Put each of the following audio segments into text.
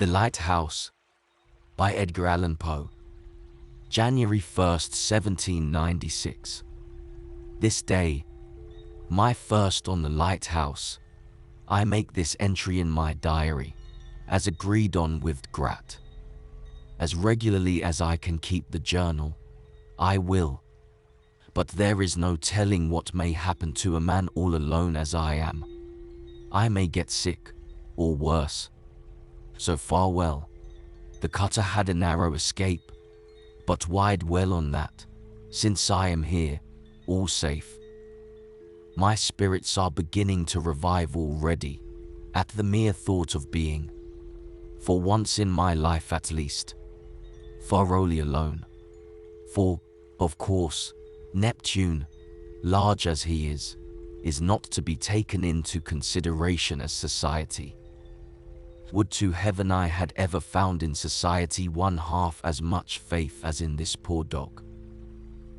The Lighthouse by Edgar Allan Poe. January 1st, 1796. This day, my first on the lighthouse, I make this entry in my diary, as agreed on with Grat. As regularly as I can keep the journal, I will. But there is no telling what may happen to a man all alone as I am. I may get sick, or worse. So farewell. The cutter had a narrow escape, but wide well on that, since I am here, all safe. My spirits are beginning to revive already, at the mere thought of being, for once in my life at least, thoroughly alone. For, of course, Neptune, large as he is not to be taken into consideration as society. Would to heaven I had ever found in society one half as much faith as in this poor dog.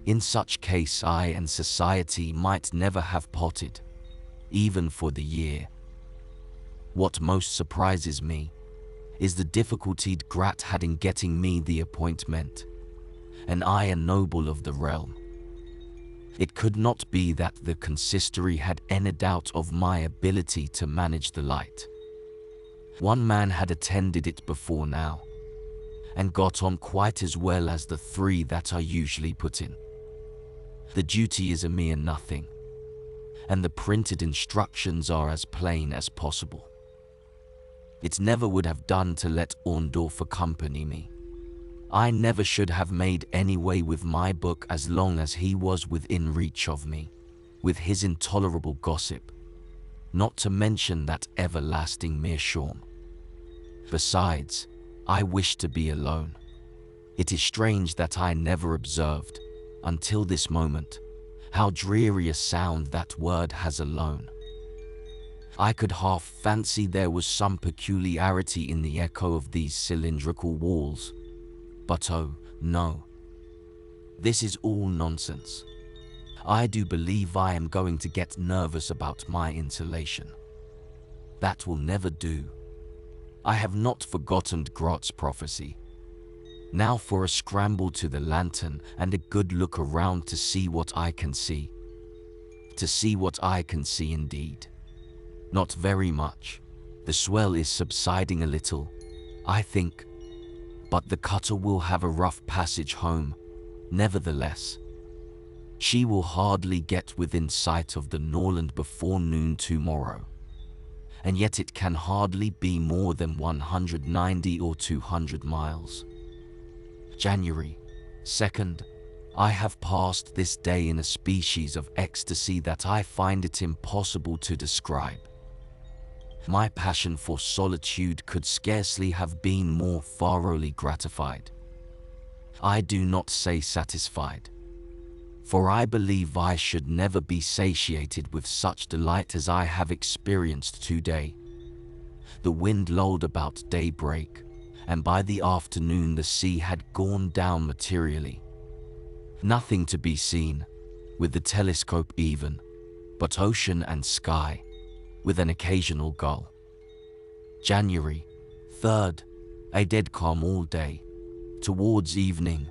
In such case I and society might never have parted, even for the year. What most surprises me is the difficulty Grat had in getting me the appointment, and I a noble of the realm. It could not be that the consistory had any doubt of my ability to manage the light. One man had attended it before now, and got on quite as well as the three that are usually put in. The duty is a mere nothing, and the printed instructions are as plain as possible. It never would have done to let Orndorff accompany me. I never should have made any way with my book as long as he was within reach of me, with his intolerable gossip, not to mention that everlasting meerschaum. Besides, I wish to be alone. It is strange that I never observed, until this moment, how dreary a sound that word has alone. I could half fancy there was some peculiarity in the echo of these cylindrical walls. But oh, no. This is all nonsense. I do believe I am going to get nervous about my insulation. That will never do. I have not forgotten Grat's prophecy. Now for a scramble to the lantern and a good look around to see what I can see. To see what I can see indeed. Not very much. The swell is subsiding a little, I think. But the cutter will have a rough passage home, nevertheless. She will hardly get within sight of the Norland before noon tomorrow. And yet it can hardly be more than 190 or 200 miles. January 2nd, I have passed this day in a species of ecstasy that I find it impossible to describe. My passion for solitude could scarcely have been more thoroughly gratified. I do not say satisfied, for I believe I should never be satiated with such delight as I have experienced today. The wind lulled about daybreak, and by the afternoon the sea had gone down materially. Nothing to be seen, with the telescope even, but ocean and sky, with an occasional gull. January 3rd, a dead calm all day. Towards evening,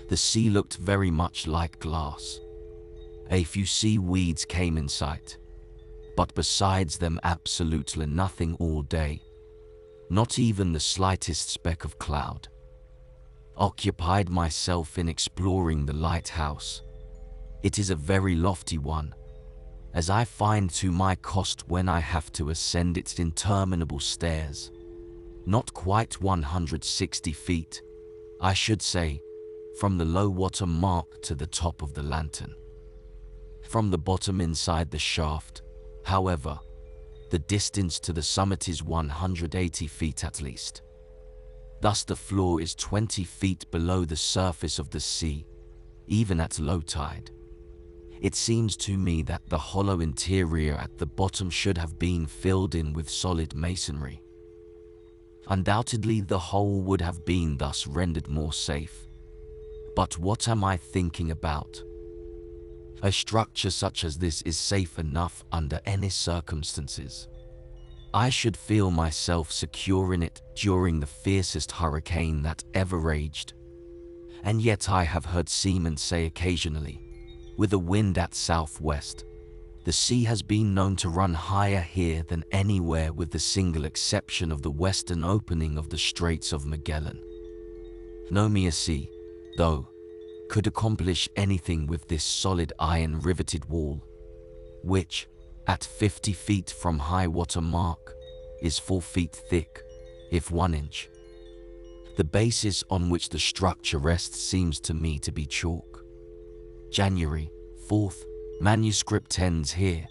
the sea looked very much like glass. A few seaweeds came in sight, but besides them absolutely nothing all day. Not even the slightest speck of cloud. Occupied myself in exploring the lighthouse. It is a very lofty one, as I find to my cost when I have to ascend its interminable stairs. Not quite 160 feet, I should say, from the low water mark to the top of the lantern. From the bottom inside the shaft, however, the distance to the summit is 180 feet at least. Thus the floor is 20 feet below the surface of the sea, even at low tide. It seems to me that the hollow interior at the bottom should have been filled in with solid masonry. Undoubtedly the whole would have been thus rendered more safe. But what am I thinking about? A structure such as this is safe enough under any circumstances. I should feel myself secure in it during the fiercest hurricane that ever raged. And yet I have heard seamen say occasionally, with a wind at southwest, the sea has been known to run higher here than anywhere, with the single exception of the western opening of the Straits of Magellan. No mere sea, though, could accomplish anything with this solid iron riveted wall, which, at 50 feet from high water mark, is 4 feet thick, if 1 inch. The basis on which the structure rests seems to me to be chalk. January 4th, manuscript ends here.